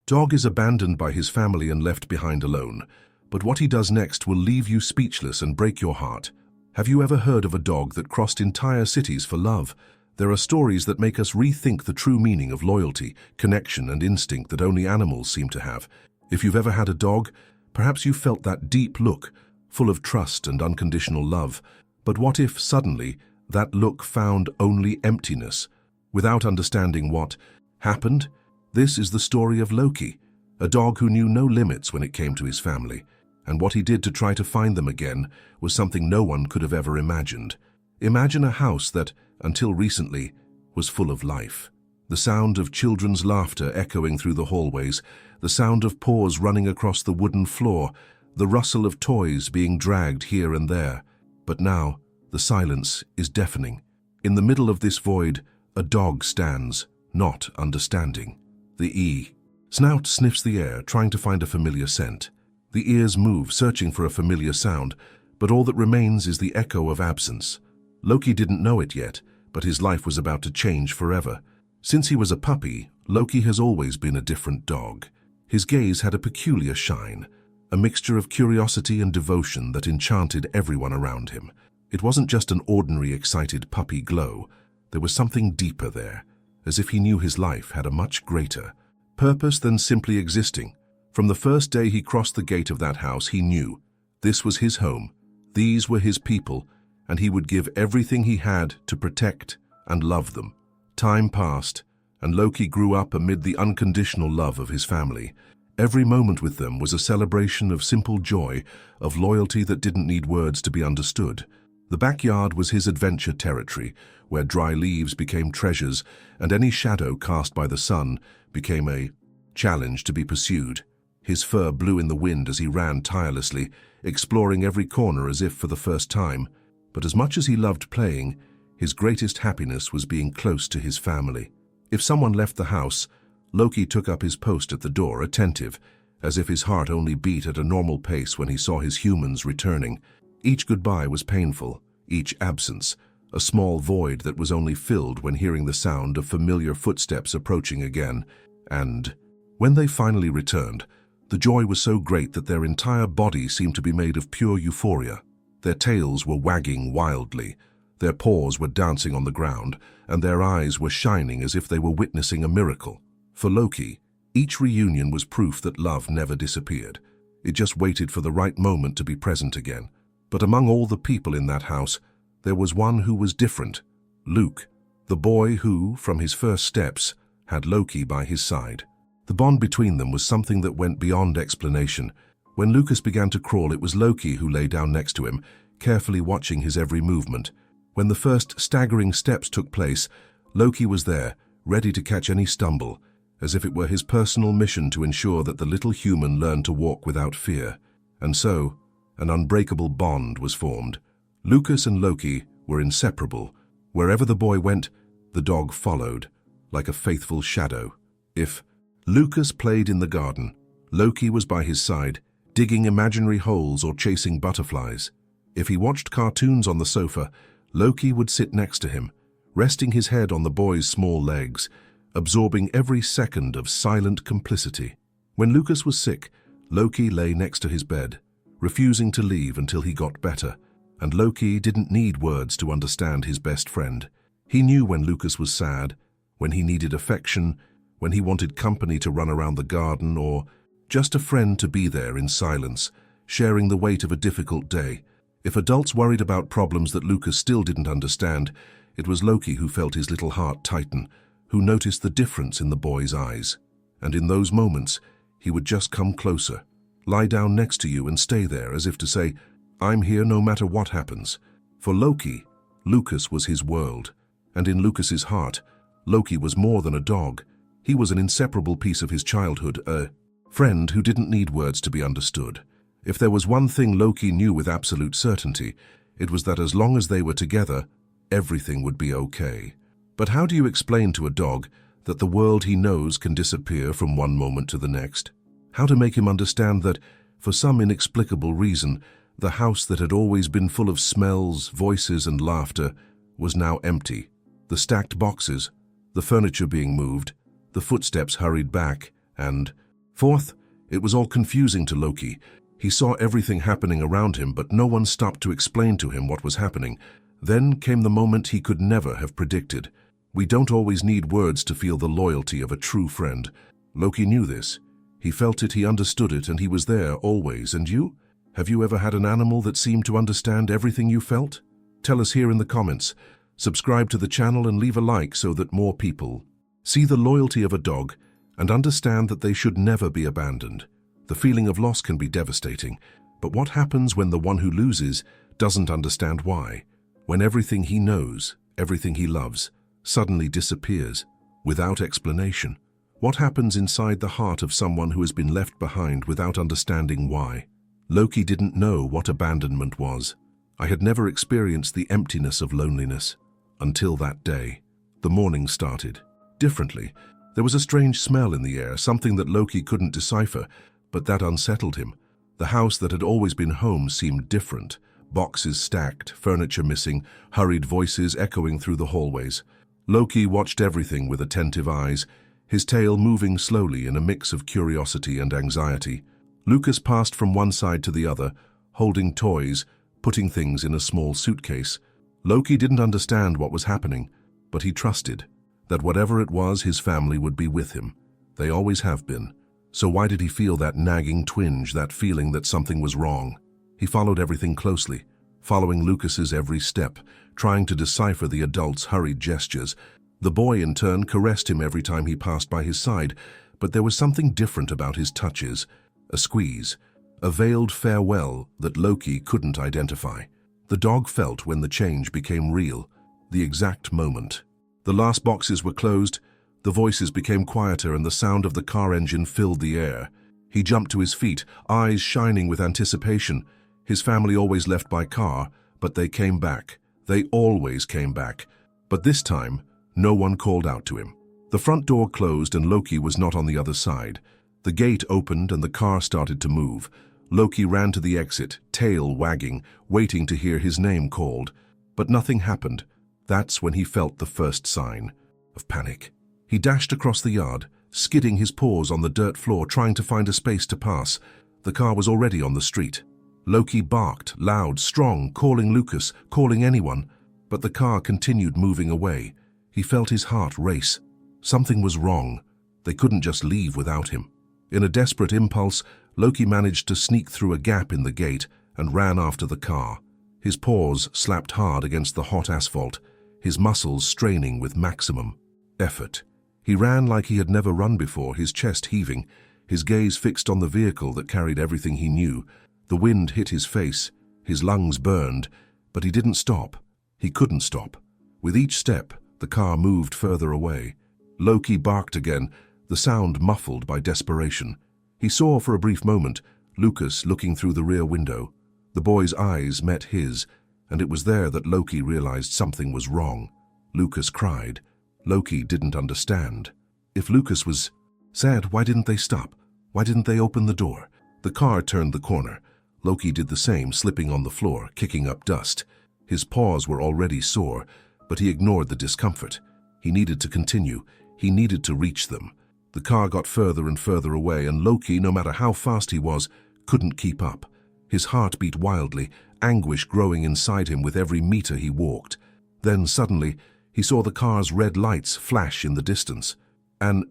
Dog is abandoned by his family and left behind alone, but what he does next will leave you speechless and break your heart. Have you ever heard of a dog that crossed entire cities for love? There are stories that make us rethink the true meaning of loyalty, connection, and instinct that only animals seem to have. If you've ever had a dog, perhaps you felt that deep look, full of trust and unconditional love. But what if, suddenly, that look found only emptiness? Without understanding what happened, this is the story of Loki, a dog who knew no limits when it came to his family, and what he did to try to find them again was something no one could have ever imagined. Imagine a house that, until recently, was full of life. The sound of children's laughter echoing through the hallways, the sound of paws running across the wooden floor, the rustle of toys being dragged here and there. But now, the silence is deafening. In the middle of this void, a dog stands, not understanding. The snout sniffs the air, trying to find a familiar scent. The ears move, searching for a familiar sound, but all that remains is the echo of absence. Loki didn't know it yet, but his life was about to change forever. Since he was a puppy, Loki has always been a different dog. His gaze had a peculiar shine, a mixture of curiosity and devotion that enchanted everyone around him. It wasn't just an ordinary excited puppy glow. There was something deeper there, as if he knew his life had a much greater purpose than simply existing. From the first day he crossed the gate of that house, he knew this was his home, these were his people, and he would give everything he had to protect and love them. Time passed, and Loki grew up amid the unconditional love of his family. Every moment with them was a celebration of simple joy, of loyalty that didn't need words to be understood. The backyard was his adventure territory, where dry leaves became treasures, and any shadow cast by the sun became a challenge to be pursued. His fur blew in the wind as he ran tirelessly, exploring every corner as if for the first time. But as much as he loved playing, his greatest happiness was being close to his family. If someone left the house, Loki took up his post at the door, attentive, as if his heart only beat at a normal pace when he saw his humans returning. Each goodbye was painful, each absence, a small void that was only filled when hearing the sound of familiar footsteps approaching again. And when they finally returned, the joy was so great that their entire body seemed to be made of pure euphoria. Their tails were wagging wildly, their paws were dancing on the ground, and their eyes were shining as if they were witnessing a miracle. For Loki, each reunion was proof that love never disappeared. It just waited for the right moment to be present again. But among all the people in that house, there was one who was different. Luke, the boy who, from his first steps, had Loki by his side. The bond between them was something that went beyond explanation. When Lucas began to crawl, it was Loki who lay down next to him, carefully watching his every movement. When the first staggering steps took place, Loki was there, ready to catch any stumble, as if it were his personal mission to ensure that the little human learned to walk without fear. And so, an unbreakable bond was formed. Lucas and Loki were inseparable. Wherever the boy went, the dog followed, like a faithful shadow. If Lucas played in the garden, Loki was by his side, digging imaginary holes or chasing butterflies. If he watched cartoons on the sofa, Loki would sit next to him, resting his head on the boy's small legs, absorbing every second of silent complicity. When Lucas was sick, Loki lay next to his bed, refusing to leave until he got better, and Loki didn't need words to understand his best friend. He knew when Lucas was sad, when he needed affection, when he wanted company to run around the garden, or just a friend to be there in silence, sharing the weight of a difficult day. If adults worried about problems that Lucas still didn't understand, it was Loki who felt his little heart tighten, who noticed the difference in the boy's eyes. And in those moments, he would just come closer, lie down next to you and stay there as if to say, "I'm here no matter what happens." For Loki, Lucas was his world, and in Lucas's heart, Loki was more than a dog. He was an inseparable piece of his childhood, a friend who didn't need words to be understood. If there was one thing Loki knew with absolute certainty, it was that as long as they were together, everything would be okay. But how do you explain to a dog that the world he knows can disappear from one moment to the next? How to make him understand that, for some inexplicable reason, the house that had always been full of smells, voices, and laughter was now empty? The stacked boxes, the furniture being moved, the footsteps hurried back, and Fourth, it was all confusing to Loki. He saw everything happening around him, but no one stopped to explain to him what was happening. Then came the moment he could never have predicted. We don't always need words to feel the loyalty of a true friend. Loki knew this. He felt it, he understood it, and he was there always. And you? Have you ever had an animal that seemed to understand everything you felt? Tell us here in the comments. Subscribe to the channel and leave a like so that more people see the loyalty of a dog and understand that they should never be abandoned. The feeling of loss can be devastating, but what happens when the one who loses doesn't understand why? When everything he knows, everything he loves, suddenly disappears, without explanation? What happens inside the heart of someone who has been left behind without understanding why? Loki didn't know what abandonment was. I had never experienced the emptiness of loneliness until that day. The morning started differently. There was a strange smell in the air, something that Loki couldn't decipher, but that unsettled him. The house that had always been home seemed different. Boxes stacked, furniture missing, hurried voices echoing through the hallways. Loki watched everything with attentive eyes, his tail moving slowly in a mix of curiosity and anxiety. Lucas passed from one side to the other, holding toys, putting things in a small suitcase. Loki didn't understand what was happening, but he trusted that whatever it was, his family would be with him. They always have been. So why did he feel that nagging twinge, that feeling that something was wrong? He followed everything closely, following Lucas's every step, trying to decipher the adult's hurried gestures. The boy, in turn, caressed him every time he passed by his side, but there was something different about his touches. A squeeze, a veiled farewell that Loki couldn't identify. The dog felt when the change became real, the exact moment. The last boxes were closed, the voices became quieter, and the sound of the car engine filled the air. He jumped to his feet, eyes shining with anticipation. His family always left by car, but they came back. They always came back. But this time, no one called out to him. The front door closed and Loki was not on the other side. The gate opened and the car started to move. Loki ran to the exit, tail wagging, waiting to hear his name called. But nothing happened. That's when he felt the first sign of panic. He dashed across the yard, skidding his paws on the dirt floor, trying to find a space to pass. The car was already on the street. Loki barked, loud, strong, calling Lucas, calling anyone. But the car continued moving away. He felt his heart race. Something was wrong. They couldn't just leave without him. In a desperate impulse, Loki managed to sneak through a gap in the gate and ran after the car. His paws slapped hard against the hot asphalt, his muscles straining with maximum effort. He ran like he had never run before, his chest heaving, his gaze fixed on the vehicle that carried everything he knew. The wind hit his face, his lungs burned, but he didn't stop. He couldn't stop. With each step, the car moved further away. Loki barked again, the sound muffled by desperation. He saw for a brief moment Lucas looking through the rear window. The boy's eyes met his, and it was there that Loki realized something was wrong. Lucas cried. Loki didn't understand. If Lucas was sad, why didn't they stop? Why didn't they open the door? The car turned the corner. Loki did the same, slipping on the floor, kicking up dust. His paws were already sore, but he ignored the discomfort. He needed to continue. He needed to reach them. The car got further and further away, and Loki, no matter how fast he was, couldn't keep up. His heart beat wildly, anguish growing inside him with every meter he walked. Then suddenly, he saw the car's red lights flash in the distance. An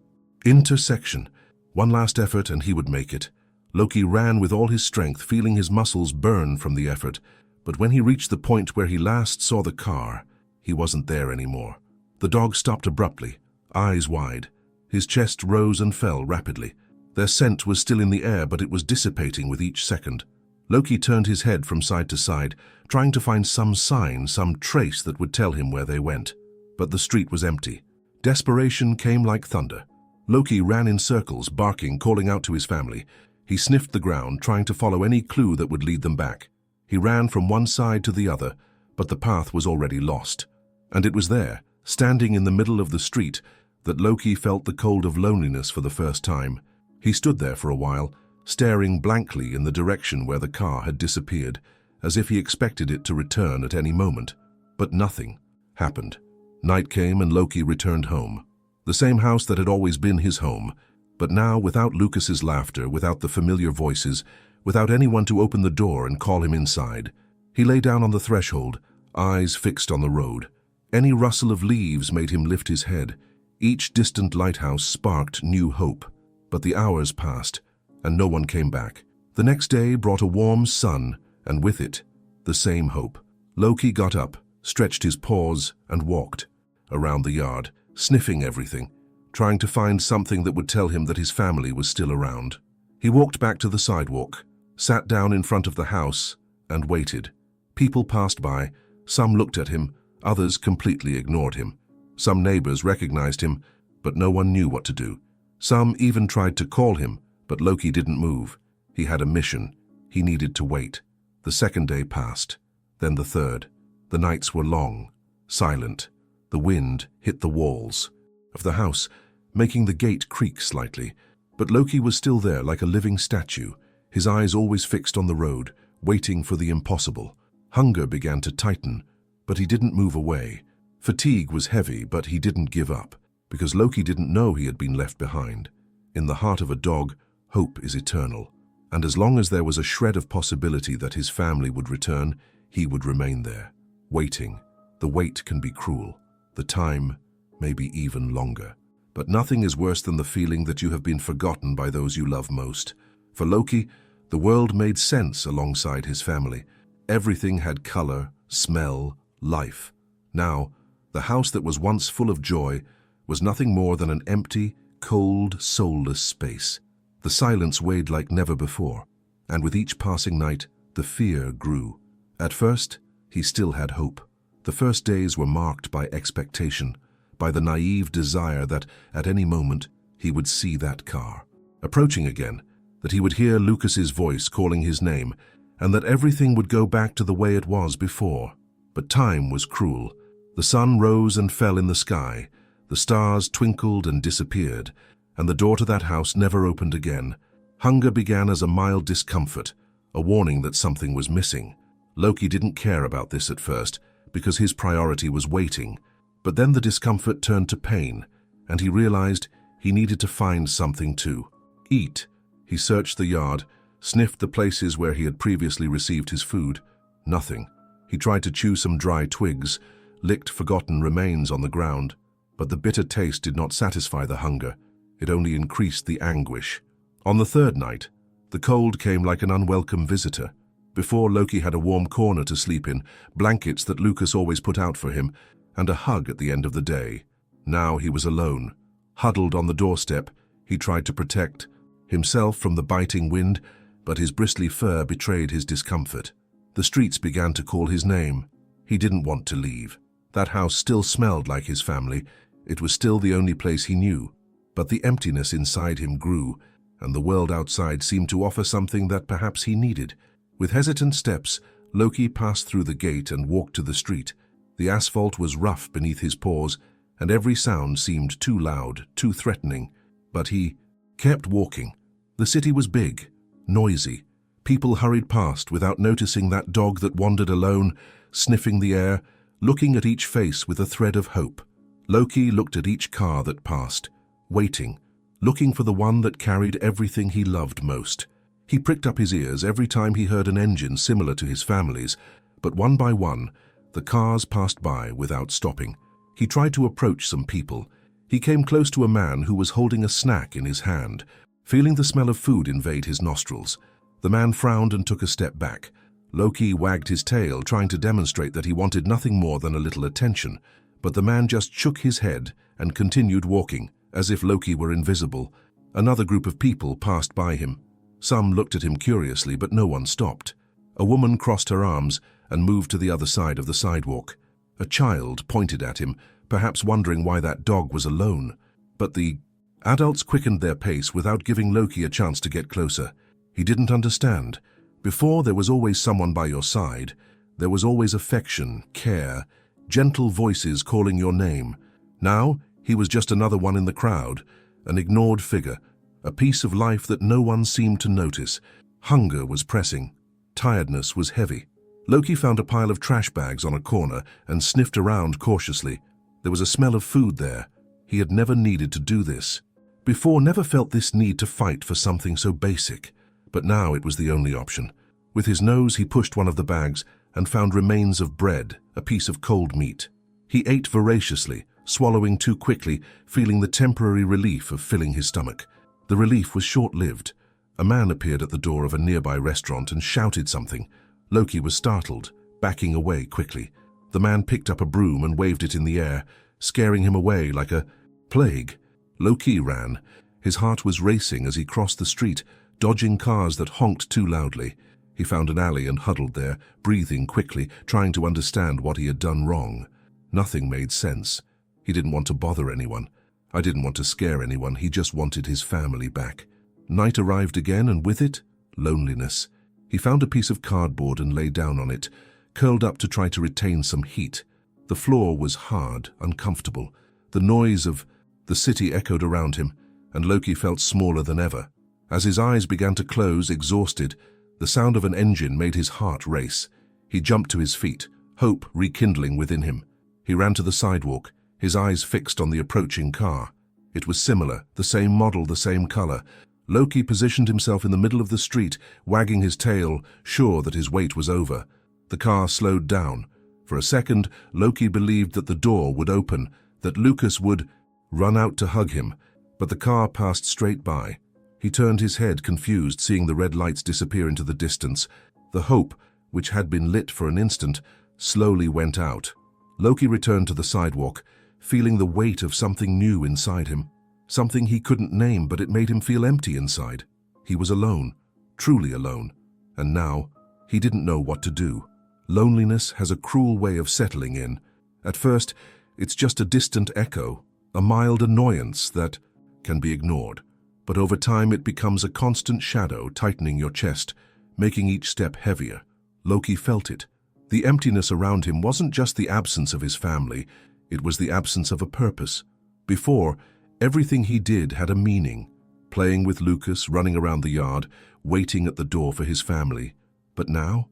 intersection. One last effort and he would make it. Loki ran with all his strength, feeling his muscles burn from the effort. But when he reached the point where he last saw the car, he wasn't there anymore. The dog stopped abruptly, eyes wide. His chest rose and fell rapidly. Their scent was still in the air, but it was dissipating with each second. Loki turned his head from side to side, trying to find some sign, some trace that would tell him where they went. But the street was empty. Desperation came like thunder. Loki ran in circles, barking, calling out to his family. He sniffed the ground, trying to follow any clue that would lead them back. He ran from one side to the other, but the path was already lost. And it was there, standing in the middle of the street, that Loki felt the cold of loneliness for the first time. He stood there for a while, staring blankly in the direction where the car had disappeared, as if he expected it to return at any moment. But nothing happened. Night came and Loki returned home. The same house that had always been his home. But now, without Lucas's laughter, without the familiar voices, without anyone to open the door and call him inside, he lay down on the threshold, eyes fixed on the road. Any rustle of leaves made him lift his head. Each distant lighthouse sparked new hope. But the hours passed, and no one came back. The next day brought a warm sun, and with it, the same hope. Loki got up, stretched his paws, and walked around the yard, sniffing everything, trying to find something that would tell him that his family was still around. He walked back to the sidewalk, sat down in front of the house, and waited. People passed by. Some looked at him, others completely ignored him. Some neighbors recognized him, but no one knew what to do. Some even tried to call him, but Loki didn't move. He had a mission. He needed to wait. The second day passed, then the third. The nights were long, silent. The wind hit the walls of the house, making the gate creak slightly. But Loki was still there like a living statue, his eyes always fixed on the road, waiting for the impossible. Hunger began to tighten, but he didn't move away. Fatigue was heavy, but he didn't give up, because Loki didn't know he had been left behind. In the heart of a dog, hope is eternal, and as long as there was a shred of possibility that his family would return, he would remain there, waiting. The wait can be cruel. The time may be even longer. But nothing is worse than the feeling that you have been forgotten by those you love most. For Loki, the world made sense alongside his family. Everything had color, smell, life. Now, the house that was once full of joy was nothing more than an empty, cold, soulless space. The silence weighed like never before, and with each passing night, the fear grew. At first, he still had hope. The first days were marked by expectation, by the naive desire that, at any moment, he would see that car approaching again, that he would hear Lucas's voice calling his name, and that everything would go back to the way it was before. But time was cruel. The sun rose and fell in the sky, the stars twinkled and disappeared, and the door to that house never opened again. Hunger began as a mild discomfort, a warning that something was missing. Loki didn't care about this at first, because his priority was waiting. But then the discomfort turned to pain, and he realized he needed to find something to eat. He searched the yard, sniffed the places where he had previously received his food. Nothing. He tried to chew some dry twigs, licked forgotten remains on the ground, but the bitter taste did not satisfy the hunger. It only increased the anguish. On the third night, the cold came like an unwelcome visitor. Before, Loki had a warm corner to sleep in, blankets that Lucas always put out for him, and a hug at the end of the day. Now he was alone. Huddled on the doorstep, he tried to protect himself from the biting wind, but his bristly fur betrayed his discomfort. The streets began to call his name. He didn't want to leave. That house still smelled like his family. It was still the only place he knew. But the emptiness inside him grew, and the world outside seemed to offer something that perhaps he needed. With hesitant steps, Loki passed through the gate and walked to the street. The asphalt was rough beneath his paws, and every sound seemed too loud, too threatening. But he kept walking. The city was big, noisy. People hurried past without noticing that dog that wandered alone, sniffing the air, looking at each face with a thread of hope. Loki looked at each car that passed, waiting, looking for the one that carried everything he loved most. He pricked up his ears every time he heard an engine similar to his family's, but one by one, the cars passed by without stopping. He tried to approach some people. He came close to a man who was holding a snack in his hand, feeling the smell of food invade his nostrils. The man frowned and took a step back. Loki wagged his tail, trying to demonstrate that he wanted nothing more than a little attention, but the man just shook his head and continued walking, as if Loki were invisible. Another group of people passed by him. Some looked at him curiously, but no one stopped. A woman crossed her arms and moved to the other side of the sidewalk. A child pointed at him, perhaps wondering why that dog was alone. But the adults quickened their pace without giving Loki a chance to get closer. He didn't understand. Before, there was always someone by your side. There was always affection, care, gentle voices calling your name. Now, he was just another one in the crowd, an ignored figure, a piece of life that no one seemed to notice. Hunger was pressing. Tiredness was heavy. Loki found a pile of trash bags on a corner and sniffed around cautiously. There was a smell of food there. He had never needed to do this. Before never felt this need to fight for something so basic, but now it was the only option. With his nose he pushed one of the bags and found remains of bread, a piece of cold meat. He ate voraciously, swallowing too quickly, feeling the temporary relief of filling his stomach. The relief was short-lived. A man appeared at the door of a nearby restaurant and shouted something. Loki was startled, backing away quickly. The man picked up a broom and waved it in the air, scaring him away like a plague. Loki ran. His heart was racing as he crossed the street, dodging cars that honked too loudly. He found an alley and huddled there, breathing quickly, trying to understand what he had done wrong. Nothing made sense. He didn't want to bother anyone. I didn't want to scare anyone. He just wanted his family back. Night arrived again, and with it, loneliness. He found a piece of cardboard and lay down on it, curled up to try to retain some heat. The floor was hard, uncomfortable. The noise of the city echoed around him, and Loki felt smaller than ever. As his eyes began to close, exhausted, the sound of an engine made his heart race. He jumped to his feet, hope rekindling within him. He ran to the sidewalk, his eyes fixed on the approaching car. It was similar, the same model, the same color. Loki positioned himself in the middle of the street, wagging his tail, sure that his wait was over. The car slowed down. For a second, Loki believed that the door would open, that Lucas would run out to hug him, but the car passed straight by. He turned his head, confused, seeing the red lights disappear into the distance. The hope, which had been lit for an instant, slowly went out. Loki returned to the sidewalk, feeling the weight of something new inside him. Something he couldn't name, but it made him feel empty inside. He was alone, truly alone, and now he didn't know what to do. Loneliness has a cruel way of settling in. At first, it's just a distant echo, a mild annoyance that can be ignored. But over time it becomes a constant shadow tightening your chest, making each step heavier. Loki felt it. The emptiness around him wasn't just the absence of his family, it was the absence of a purpose. Before, everything he did had a meaning. Playing with Lucas, running around the yard, waiting at the door for his family. But now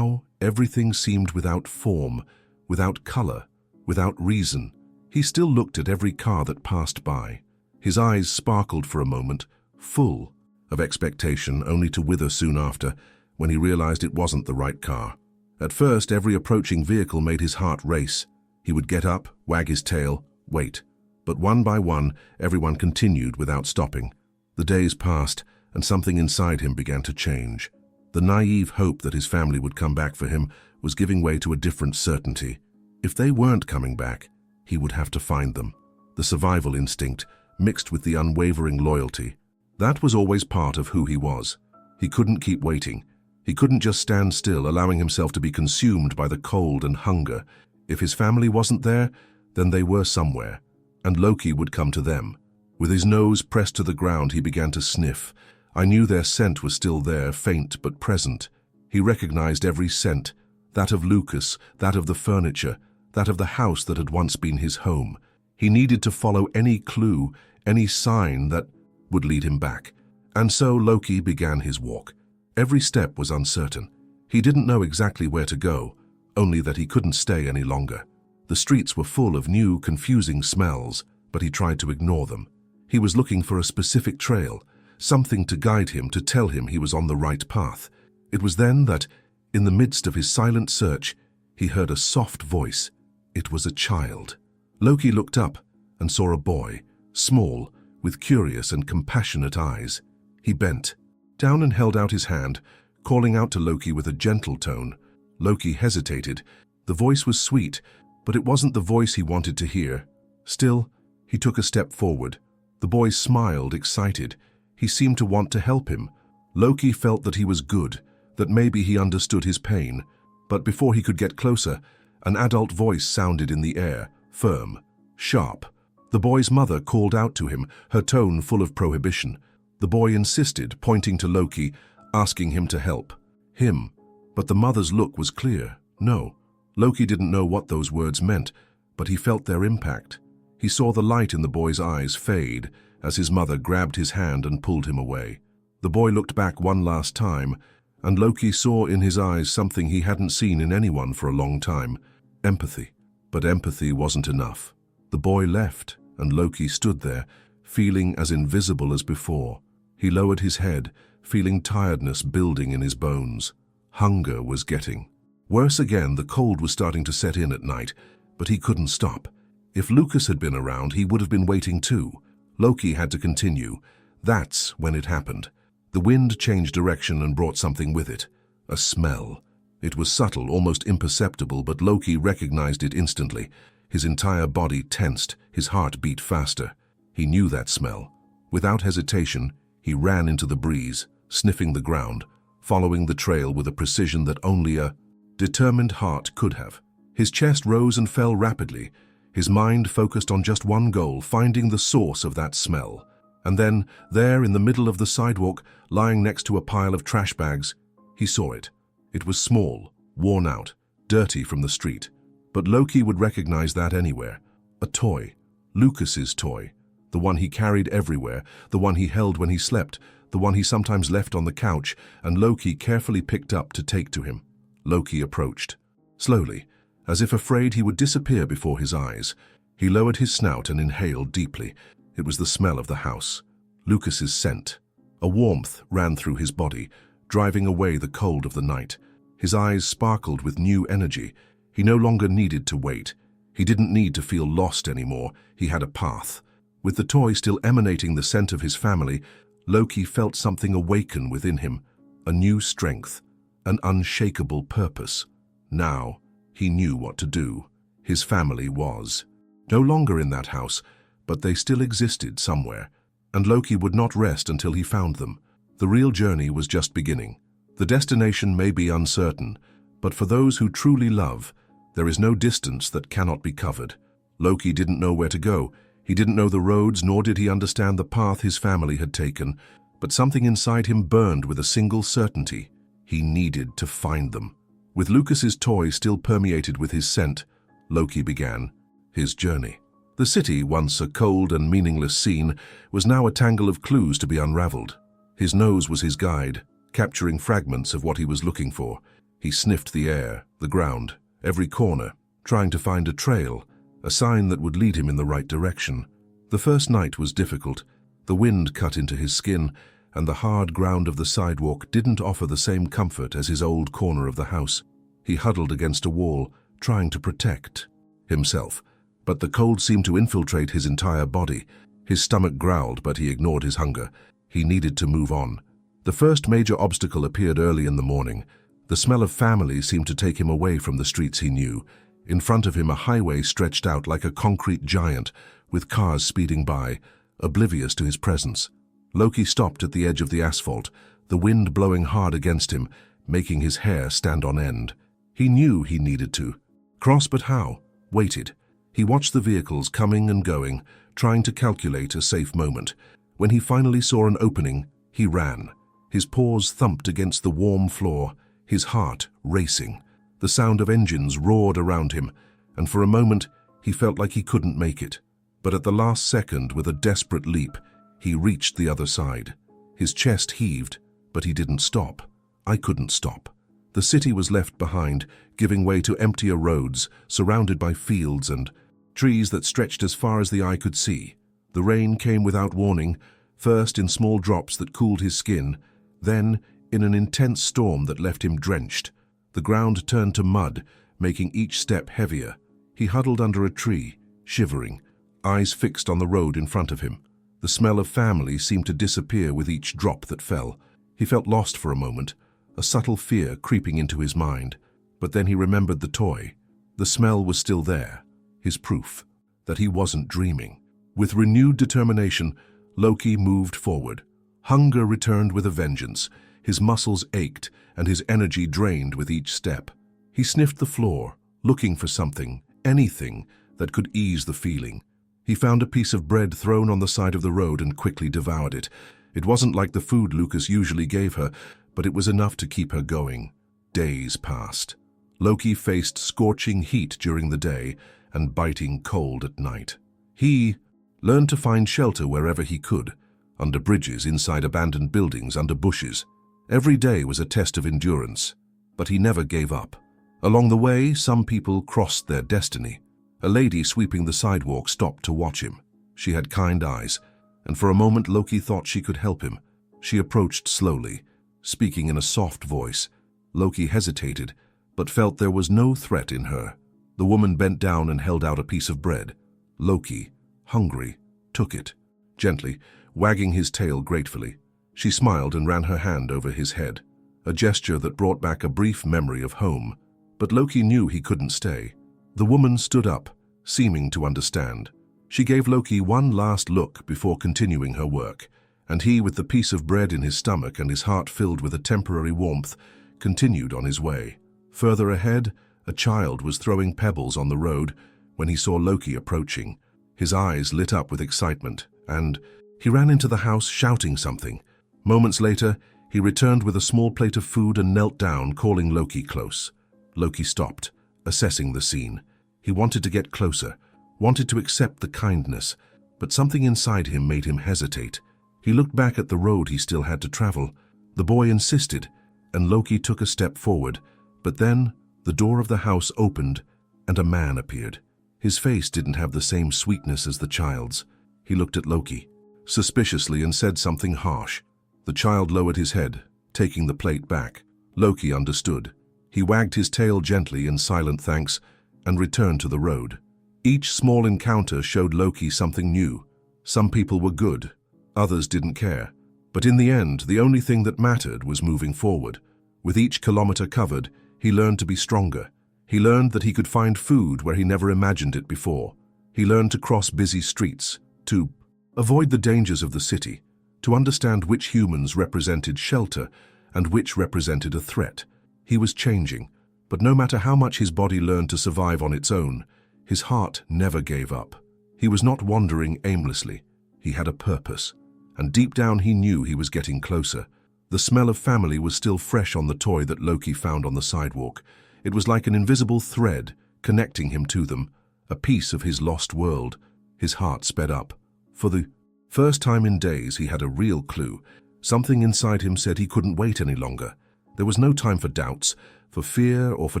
everything seemed without form, without color, without reason. He still looked at every car that passed by. His eyes sparkled for a moment, full of expectation, only to wither soon after, when he realized it wasn't the right car. At first, every approaching vehicle made his heart race. He would get up, wag his tail, wait. But one by one, everyone continued without stopping. The days passed, and something inside him began to change. The naive hope that his family would come back for him was giving way to a different certainty. If they weren't coming back, he would have to find them. The survival instinct, mixed with the unwavering loyalty, that was always part of who he was. He couldn't keep waiting. He couldn't just stand still, allowing himself to be consumed by the cold and hunger. If his family wasn't there, then they were somewhere, and Loki would come to them. With his nose pressed to the ground, he began to sniff. I knew their scent was still there, faint but present. He recognized every scent, that of Lucas, that of the furniture, that of the house that had once been his home. He needed to follow any clue, any sign that would lead him back. And so Loki began his walk. Every step was uncertain. He didn't know exactly where to go, only that he couldn't stay any longer. The streets were full of new, confusing smells, but he tried to ignore them. He was looking for a specific trail, something to guide him, to tell him he was on the right path. It was then that, in the midst of his silent search, he heard a soft voice. It was a child. Loki looked up and saw a boy, small, with curious and compassionate eyes. He bent down and held out his hand, calling out to Loki with a gentle tone. Loki hesitated. The voice was sweet, but it wasn't the voice he wanted to hear. Still, he took a step forward. The boy smiled, excited. He seemed to want to help him. Loki felt that he was good, that maybe he understood his pain. But before he could get closer, an adult voice sounded in the air, firm, sharp. The boy's mother called out to him, her tone full of prohibition. The boy insisted, pointing to Loki, asking him to help. Him. But the mother's look was clear. No. Loki didn't know what those words meant, but he felt their impact. He saw the light in the boy's eyes fade as his mother grabbed his hand and pulled him away. The boy looked back one last time, and Loki saw in his eyes something he hadn't seen in anyone for a long time. Empathy. But empathy wasn't enough. The boy left, and Loki stood there, feeling as invisible as before. He lowered his head, feeling tiredness building in his bones. Hunger was getting worse again. The cold was starting to set in at night, but he couldn't stop. If Lucas had been around, he would have been waiting too. Loki had to continue. That's when it happened. The wind changed direction and brought something with it. A smell. It was subtle, almost imperceptible, but Loki recognized it instantly. His entire body tensed, his heart beat faster. He knew that smell. Without hesitation, he ran into the breeze, sniffing the ground, following the trail with a precision that only a determined heart could have. His chest rose and fell rapidly. His mind focused on just one goal, finding the source of that smell. And then, there in the middle of the sidewalk, lying next to a pile of trash bags, he saw it. It was small, worn out, dirty from the street. But Loki would recognize that anywhere. A toy. Lucas's toy. The one he carried everywhere, the one he held when he slept, the one he sometimes left on the couch, and Loki carefully picked up to take to him. Loki approached. Slowly, as if afraid he would disappear before his eyes. He lowered his snout and inhaled deeply. It was the smell of the house. Lucas's scent. A warmth ran through his body, driving away the cold of the night. His eyes sparkled with new energy. He no longer needed to wait. He didn't need to feel lost anymore. He had a path. With the toy still emanating the scent of his family, Loki felt something awaken within him. A new strength. An unshakable purpose. Now, he knew what to do. His family was no longer in that house, but they still existed somewhere, and Loki would not rest until he found them. The real journey was just beginning. The destination may be uncertain, but for those who truly love, there is no distance that cannot be covered. Loki didn't know where to go. He didn't know the roads, nor did he understand the path his family had taken, but something inside him burned with a single certainty. He needed to find them. With Lucas's toy still permeated with his scent, Loki began his journey. The city, once a cold and meaningless scene, was now a tangle of clues to be unraveled. His nose was his guide, capturing fragments of what he was looking for. He sniffed the air, the ground, every corner, trying to find a trail, a sign that would lead him in the right direction. The first night was difficult. The wind cut into his skin, and the hard ground of the sidewalk didn't offer the same comfort as his old corner of the house. He huddled against a wall, trying to protect himself. But the cold seemed to infiltrate his entire body. His stomach growled, but he ignored his hunger. He needed to move on. The first major obstacle appeared early in the morning. The smell of family seemed to take him away from the streets he knew. In front of him, a highway stretched out like a concrete giant, with cars speeding by, oblivious to his presence. Loki stopped at the edge of the asphalt, the wind blowing hard against him, making his hair stand on end. He knew he needed to cross, but how? Waited. He watched the vehicles coming and going, trying to calculate a safe moment. When he finally saw an opening, he ran. His paws thumped against the warm floor, his heart racing. The sound of engines roared around him, and for a moment he felt like he couldn't make it. But at the last second, with a desperate leap, he reached the other side. His chest heaved, but he didn't stop. I couldn't stop. The city was left behind, giving way to emptier roads, surrounded by fields and trees that stretched as far as the eye could see. The rain came without warning, first in small drops that cooled his skin, then in an intense storm that left him drenched. The ground turned to mud, making each step heavier. He huddled under a tree, shivering, eyes fixed on the road in front of him. The smell of family seemed to disappear with each drop that fell. He felt lost for a moment, a subtle fear creeping into his mind. But then he remembered the toy. The smell was still there, his proof that he wasn't dreaming. With renewed determination, Loki moved forward. Hunger returned with a vengeance. His muscles ached, and his energy drained with each step. He sniffed the floor, looking for something, anything, that could ease the feeling. He found a piece of bread thrown on the side of the road and quickly devoured it. It wasn't like the food Lucas usually gave her, but it was enough to keep her going. Days passed. Loki faced scorching heat during the day and biting cold at night. He learned to find shelter wherever he could, under bridges, inside abandoned buildings, under bushes. Every day was a test of endurance, but he never gave up. Along the way, some people crossed their destiny. A lady sweeping the sidewalk stopped to watch him. She had kind eyes, and for a moment Loki thought she could help him. She approached slowly, speaking in a soft voice. Loki hesitated, but felt there was no threat in her. The woman bent down and held out a piece of bread. Loki, hungry, took it, gently, wagging his tail gratefully. She smiled and ran her hand over his head, a gesture that brought back a brief memory of home. But Loki knew he couldn't stay. The woman stood up, seeming to understand. She gave Loki one last look before continuing her work, and he, with the piece of bread in his stomach and his heart filled with a temporary warmth, continued on his way. Further ahead, a child was throwing pebbles on the road when he saw Loki approaching. His eyes lit up with excitement, and he ran into the house shouting something. Moments later, he returned with a small plate of food and knelt down, calling Loki close. Loki stopped, assessing the scene. He wanted to get closer, wanted to accept the kindness, but something inside him made him hesitate. He looked back at the road he still had to travel. The boy insisted, and Loki took a step forward, but then the door of the house opened and a man appeared. His face didn't have the same sweetness as the child's. He looked at Loki suspiciously and said something harsh. The child lowered his head, taking the plate back. Loki understood. He wagged his tail gently in silent thanks and returned to the road. Each small encounter showed Loki something new. Some people were good, others didn't care. But in the end, the only thing that mattered was moving forward. With each kilometer covered, he learned to be stronger. He learned that he could find food where he never imagined it before. He learned to cross busy streets, to avoid the dangers of the city, to understand which humans represented shelter and which represented a threat. He was changing, but no matter how much his body learned to survive on its own, his heart never gave up. He was not wandering aimlessly. He had a purpose, and deep down he knew he was getting closer. The smell of family was still fresh on the toy that Loki found on the sidewalk. It was like an invisible thread connecting him to them, a piece of his lost world. His heart sped up. For the first time in days, he had a real clue. Something inside him said he couldn't wait any longer. There was no time for doubts, for fear, or for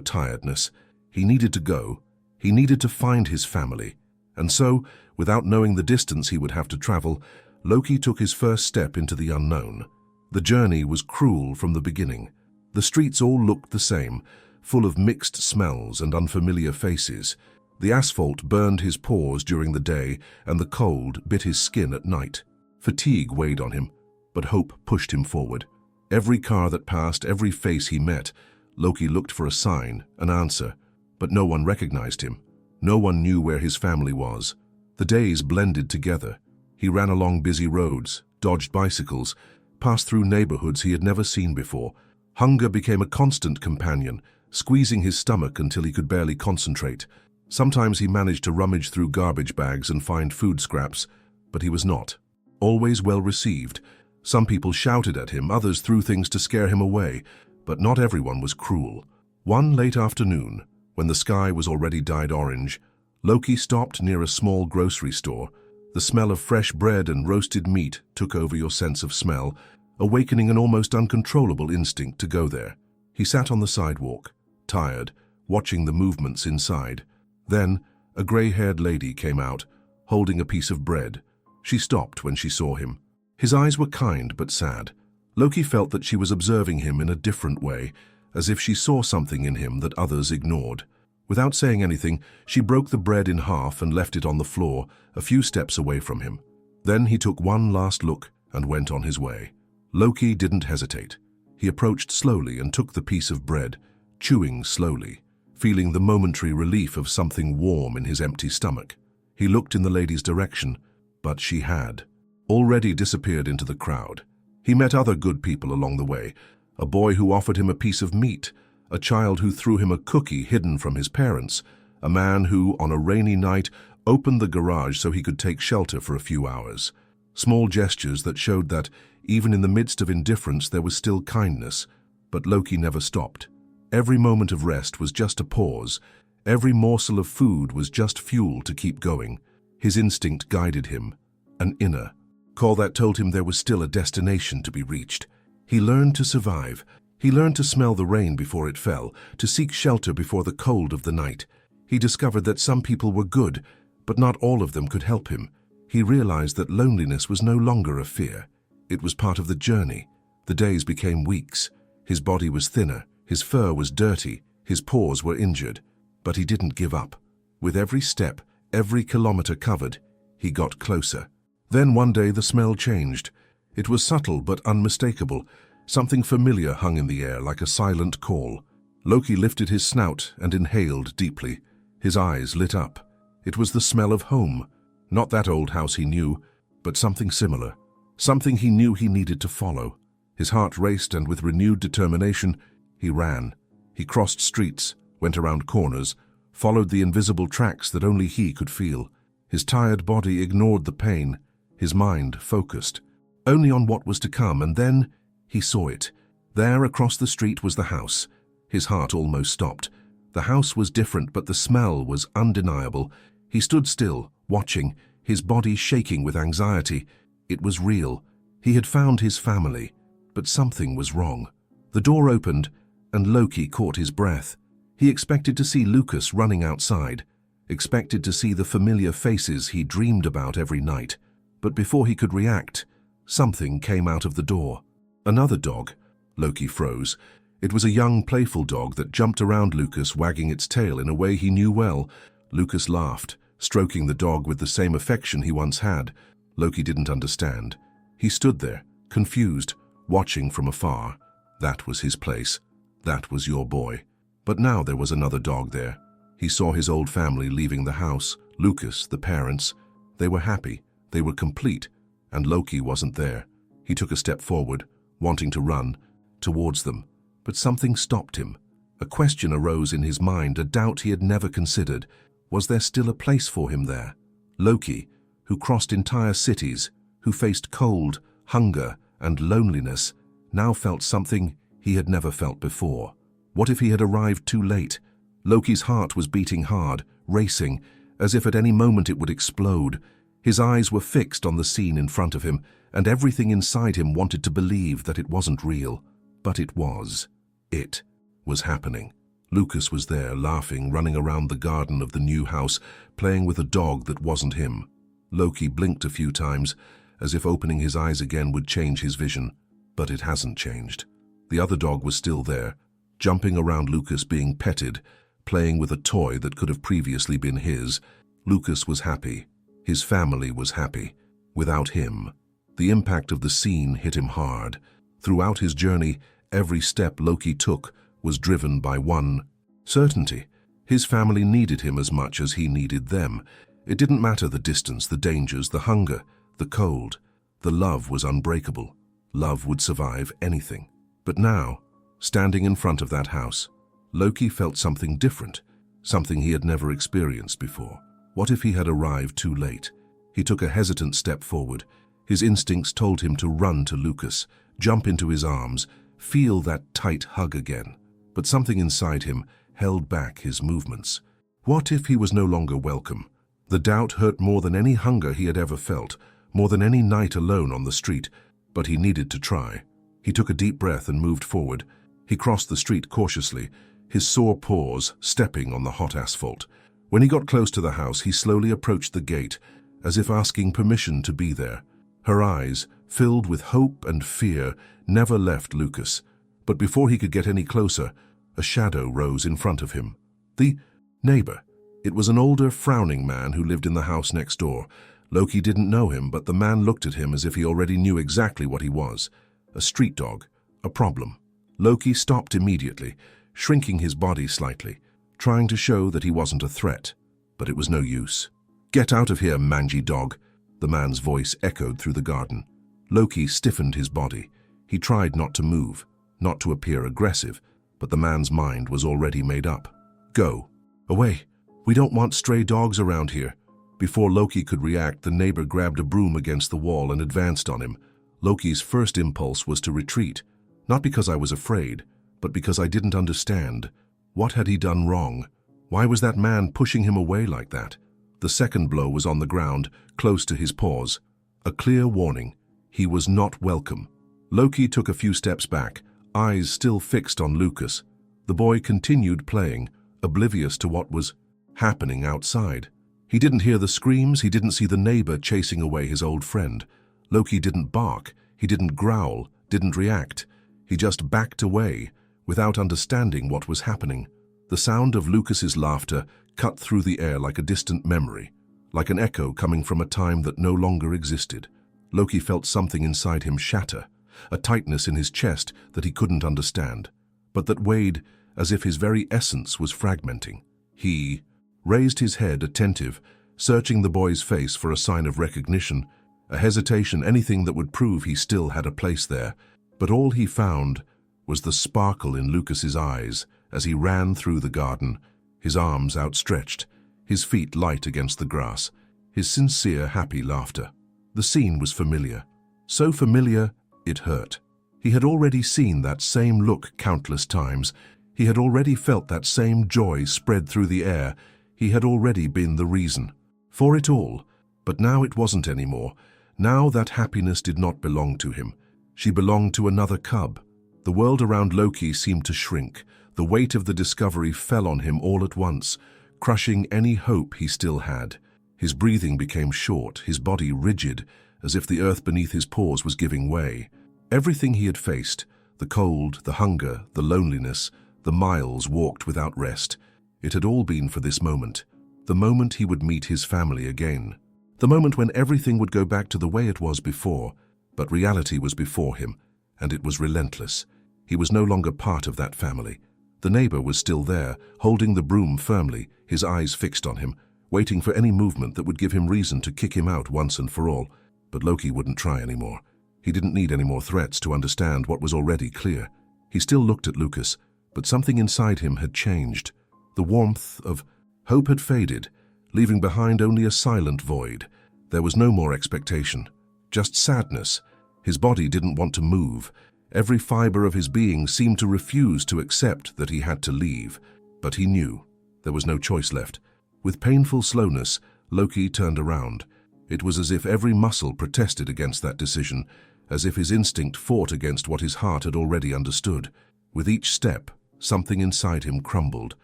tiredness. He needed to go. He needed to find his family. And so, without knowing the distance he would have to travel, Loki took his first step into the unknown. The journey was cruel from the beginning. The streets all looked the same, full of mixed smells and unfamiliar faces. The asphalt burned his pores during the day, and the cold bit his skin at night. Fatigue weighed on him, but hope pushed him forward. Every car that passed, every face he met, Loki looked for a sign, an answer, but no one recognized him. No one knew where his family was. The days blended together. He ran along busy roads, dodged bicycles, passed through neighborhoods he had never seen before. Hunger became a constant companion, squeezing his stomach until he could barely concentrate. Sometimes he managed to rummage through garbage bags and find food scraps, but he was not always well received. Some people shouted at him, others threw things to scare him away, but not everyone was cruel. One late afternoon, when the sky was already dyed orange, Loki stopped near a small grocery store. The smell of fresh bread and roasted meat took over your sense of smell, awakening an almost uncontrollable instinct to go there. He sat on the sidewalk, tired, watching the movements inside. Then, a gray-haired lady came out, holding a piece of bread. She stopped when she saw him. His eyes were kind but sad. Loki felt that she was observing him in a different way, as if she saw something in him that others ignored. Without saying anything, she broke the bread in half and left it on the floor, a few steps away from him. Then he took one last look and went on his way. Loki didn't hesitate. He approached slowly and took the piece of bread, chewing slowly, feeling the momentary relief of something warm in his empty stomach. He looked in the lady's direction, but she had already disappeared into the crowd. He met other good people along the way, a boy who offered him a piece of meat, a child who threw him a cookie hidden from his parents, a man who, on a rainy night, opened the garage so he could take shelter for a few hours. Small gestures that showed that, even in the midst of indifference, there was still kindness. But Loki never stopped. Every moment of rest was just a pause. Every morsel of food was just fuel to keep going. His instinct guided him, an inner call that told him there was still a destination to be reached. He learned to survive. He learned to smell the rain before it fell, to seek shelter before the cold of the night. He discovered that some people were good, but not all of them could help him. He realized that loneliness was no longer a fear. It was part of the journey. The days became weeks. His body was thinner, his fur was dirty, his paws were injured. But he didn't give up. With every step, every kilometer covered, he got closer. Then one day the smell changed. It was subtle but unmistakable. Something familiar hung in the air like a silent call. Loki lifted his snout and inhaled deeply. His eyes lit up. It was the smell of home. Not that old house he knew, but something similar. Something he knew he needed to follow. His heart raced, and with renewed determination, he ran. He crossed streets, went around corners, followed the invisible tracks that only he could feel. His tired body ignored the pain. His mind focused only on what was to come, and then he saw it. There across the street was the house. His heart almost stopped. The house was different, but the smell was undeniable. He stood still, watching, his body shaking with anxiety. It was real. He had found his family, but something was wrong. The door opened, and Loki caught his breath. He expected to see Lucas running outside, expected to see the familiar faces he dreamed about every night. But before he could react, something came out of the door. Another dog. Loki froze. It was a young, playful dog that jumped around Lucas, wagging its tail in a way he knew well. Lucas laughed, stroking the dog with the same affection he once had. Loki didn't understand. He stood there, confused, watching from afar. That was his place. That was your boy. But now there was another dog there. He saw his old family leaving the house. Lucas, the parents. They were happy. They were complete. And Loki wasn't there. He took a step forward, wanting to run towards them. But something stopped him. A question arose in his mind, a doubt he had never considered. Was there still a place for him there? Loki, who crossed entire cities, who faced cold, hunger, and loneliness, now felt something he had never felt before. What if he had arrived too late? Loki's heart was beating hard, racing, as if at any moment it would explode. His eyes were fixed on the scene in front of him, and everything inside him wanted to believe that it wasn't real. But it was. It was happening. Lucas was there, laughing, running around the garden of the new house, playing with a dog that wasn't him. Loki blinked a few times, as if opening his eyes again would change his vision. But it hasn't changed. The other dog was still there, jumping around Lucas, being petted, playing with a toy that could have previously been his. Lucas was happy. His family was happy. Without him. The impact of the scene hit him hard. Throughout his journey, every step Loki took was driven by one certainty. His family needed him as much as he needed them. It didn't matter the distance, the dangers, the hunger, the cold. The love was unbreakable. Love would survive anything. But now, standing in front of that house, Loki felt something different, something he had never experienced before. What if he had arrived too late? He took a hesitant step forward. His instincts told him to run to Lucas, jump into his arms, feel that tight hug again. But something inside him held back his movements. What if he was no longer welcome? The doubt hurt more than any hunger he had ever felt, more than any night alone on the street. But he needed to try. He took a deep breath and moved forward. He crossed the street cautiously, his sore paws stepping on the hot asphalt. When he got close to the house, he slowly approached the gate, as if asking permission to be there. Her eyes, filled with hope and fear, never left Lucas. But before he could get any closer, a shadow rose in front of him. The neighbor. It was an older, frowning man who lived in the house next door. Loki didn't know him, but the man looked at him as if he already knew exactly what he was. A street dog. A problem. Loki stopped immediately, shrinking his body slightly, trying to show that he wasn't a threat. But it was no use. "Get out of here, mangy dog," the man's voice echoed through the garden. Loki stiffened his body. He tried not to move, not to appear aggressive, but the man's mind was already made up. "Go. Away. We don't want stray dogs around here." Before Loki could react, the neighbor grabbed a broom against the wall and advanced on him. Loki's first impulse was to retreat, not because I was afraid, but because I didn't understand. What had he done wrong? Why was that man pushing him away like that? The second blow was on the ground, close to his paws. A clear warning. He was not welcome. Loki took a few steps back, eyes still fixed on Lucas. The boy continued playing, oblivious to what was happening outside. He didn't hear the screams, he didn't see the neighbor chasing away his old friend. Loki didn't bark, he didn't growl, didn't react. He just backed away, without understanding what was happening. The sound of Lucas's laughter cut through the air like a distant memory, like an echo coming from a time that no longer existed. Loki felt something inside him shatter, a tightness in his chest that he couldn't understand, but that weighed as if his very essence was fragmenting. He raised his head, attentive, searching the boy's face for a sign of recognition, a hesitation, anything that would prove he still had a place there. But all he found was the sparkle in Lucas's eyes as he ran through the garden, his arms outstretched, his feet light against the grass, his sincere, happy laughter. The scene was familiar. So familiar, it hurt. He had already seen that same look countless times. He had already felt that same joy spread through the air. He had already been the reason for it all. But now it wasn't anymore. Now that happiness did not belong to him. She belonged to another cub. The world around Loki seemed to shrink. The weight of the discovery fell on him all at once, crushing any hope he still had. His breathing became short, his body rigid, as if the earth beneath his paws was giving way. Everything he had faced, the cold, the hunger, the loneliness, the miles walked without rest, it had all been for this moment, the moment he would meet his family again. The moment when everything would go back to the way it was before, but reality was before him, and it was relentless. He was no longer part of that family. The neighbor was still there, holding the broom firmly, his eyes fixed on him, waiting for any movement that would give him reason to kick him out once and for all. But Loki wouldn't try anymore. He didn't need any more threats to understand what was already clear. He still looked at Lucas, but something inside him had changed. The warmth of hope had faded, leaving behind only a silent void. There was no more expectation, just sadness. His body didn't want to move. Every fiber of his being seemed to refuse to accept that he had to leave. But he knew. There was no choice left. With painful slowness, Loki turned around. It was as if every muscle protested against that decision, as if his instinct fought against what his heart had already understood. With each step, something inside him crumbled.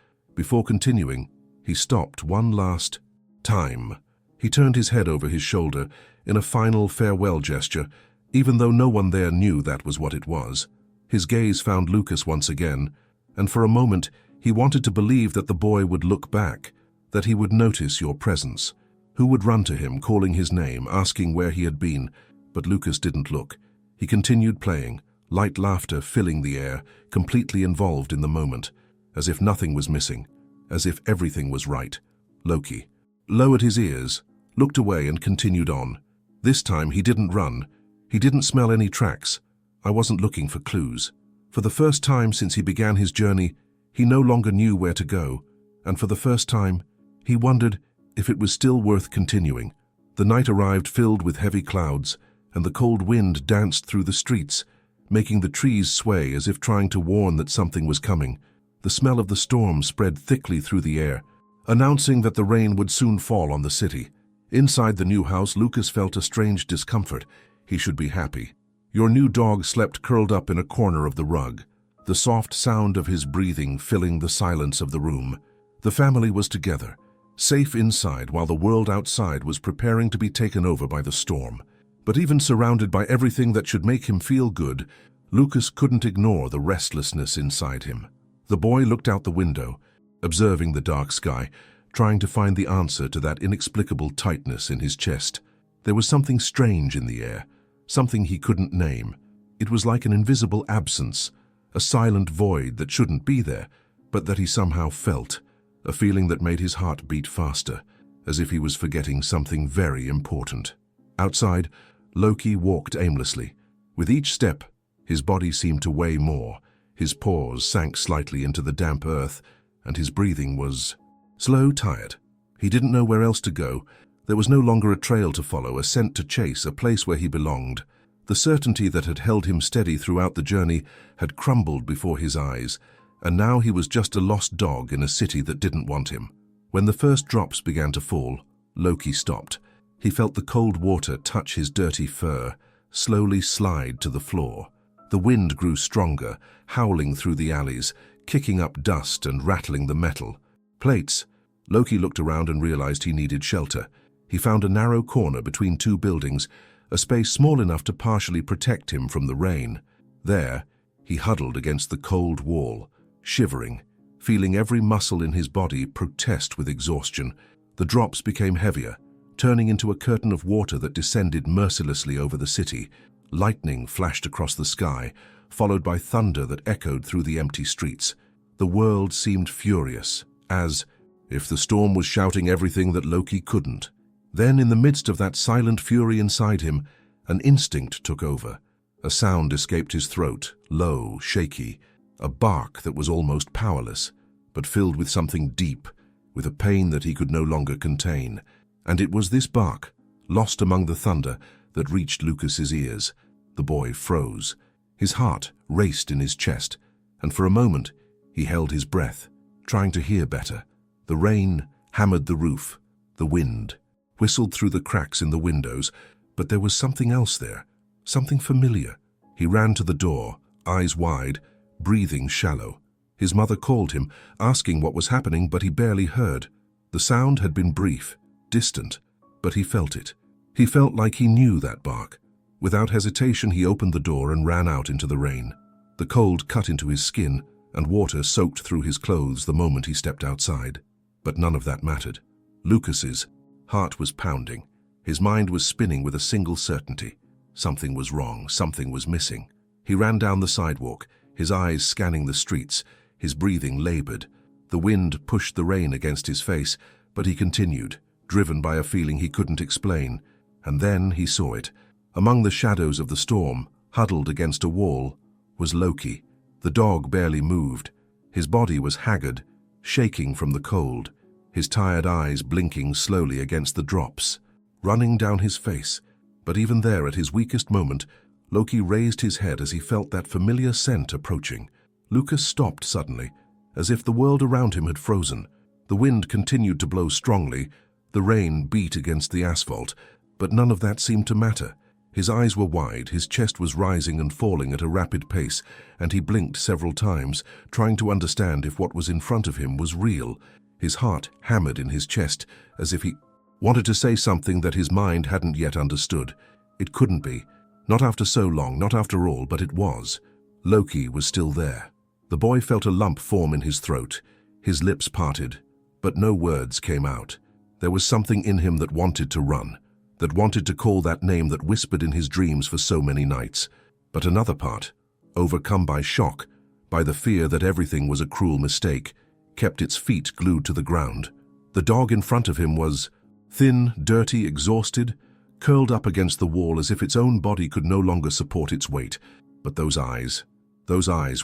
Before continuing, he stopped one last time. He turned his head over his shoulder in a final farewell gesture, even though no one there knew that was what it was. His gaze found Lucas once again, and for a moment he wanted to believe that the boy would look back, that he would notice your presence. Who would run to him, calling his name, asking where he had been? But Lucas didn't look. He continued playing, light laughter filling the air, completely involved in the moment, as if nothing was missing, as if everything was right. Loki lowered his ears, looked away and continued on. This time he didn't run. He didn't smell any tracks. I wasn't looking for clues. For the first time since he began his journey, he no longer knew where to go, and for the first time, he wondered if it was still worth continuing. The night arrived filled with heavy clouds, and the cold wind danced through the streets, making the trees sway as if trying to warn that something was coming. The smell of the storm spread thickly through the air, announcing that the rain would soon fall on the city. Inside the new house, Lucas felt a strange discomfort. He should be happy. Your new dog slept curled up in a corner of the rug, the soft sound of his breathing filling the silence of the room. The family was together, safe inside while the world outside was preparing to be taken over by the storm. But even surrounded by everything that should make him feel good, Lucas couldn't ignore the restlessness inside him. The boy looked out the window, observing the dark sky, trying to find the answer to that inexplicable tightness in his chest. There was something strange in the air, something he couldn't name. It was like an invisible absence, a silent void that shouldn't be there, but that he somehow felt, a feeling that made his heart beat faster, as if he was forgetting something very important. Outside, Loki walked aimlessly. With each step, his body seemed to weigh more. His paws sank slightly into the damp earth, and his breathing was slow, tired. He didn't know where else to go. There was no longer a trail to follow, a scent to chase, a place where he belonged. The certainty that had held him steady throughout the journey had crumbled before his eyes, and now he was just a lost dog in a city that didn't want him. When the first drops began to fall, Loki stopped. He felt the cold water touch his dirty fur, slowly slide to the floor. The wind grew stronger, howling through the alleys, kicking up dust and rattling the metal. Plates, Loki looked around and realized he needed shelter. He found a narrow corner between two buildings, a space small enough to partially protect him from the rain. There, he huddled against the cold wall, shivering, feeling every muscle in his body protest with exhaustion. The drops became heavier, turning into a curtain of water that descended mercilessly over the city. Lightning flashed across the sky, followed by thunder that echoed through the empty streets. The world seemed furious, as if the storm was shouting everything that Loki couldn't. Then, in the midst of that silent fury inside him, an instinct took over. A sound escaped his throat, low, shaky, a bark that was almost powerless, but filled with something deep, with a pain that he could no longer contain. And it was this bark, lost among the thunder, that reached Lucas's ears. The boy froze. His heart raced in his chest, and for a moment he held his breath, trying to hear better. The rain hammered the roof. The wind whistled through the cracks in the windows, but there was something else there, something familiar. He ran to the door, eyes wide, breathing shallow. His mother called him, asking what was happening, but he barely heard. The sound had been brief, distant, but he felt it. He felt like he knew that bark. Without hesitation, he opened the door and ran out into the rain. The cold cut into his skin, and water soaked through his clothes the moment he stepped outside. But none of that mattered. Lucas's heart was pounding. His mind was spinning with a single certainty. Something was wrong, something was missing. He ran down the sidewalk, his eyes scanning the streets, his breathing labored. The wind pushed the rain against his face, but he continued, driven by a feeling he couldn't explain. And then he saw it. Among the shadows of the storm, huddled against a wall, was Loki. The dog barely moved. His body was haggard, shaking from the cold, his tired eyes blinking slowly against the drops, running down his face. But even there, at his weakest moment, Loki raised his head as he felt that familiar scent approaching. Lucas stopped suddenly, as if the world around him had frozen. The wind continued to blow strongly, the rain beat against the asphalt, but none of that seemed to matter. His eyes were wide, his chest was rising and falling at a rapid pace, and he blinked several times, trying to understand if what was in front of him was real. His heart hammered in his chest, as if he wanted to say something that his mind hadn't yet understood. It couldn't be. Not after so long, not after all, but it was. Loki was still there. The boy felt a lump form in his throat. His lips parted, but no words came out. There was something in him that wanted to run, that wanted to call that name that whispered in his dreams for so many nights. But another part, overcome by shock, by the fear that everything was a cruel mistake, kept its feet glued to the ground. The dog in front of him was thin, dirty, exhausted, curled up against the wall as if its own body could no longer support its weight. But those eyes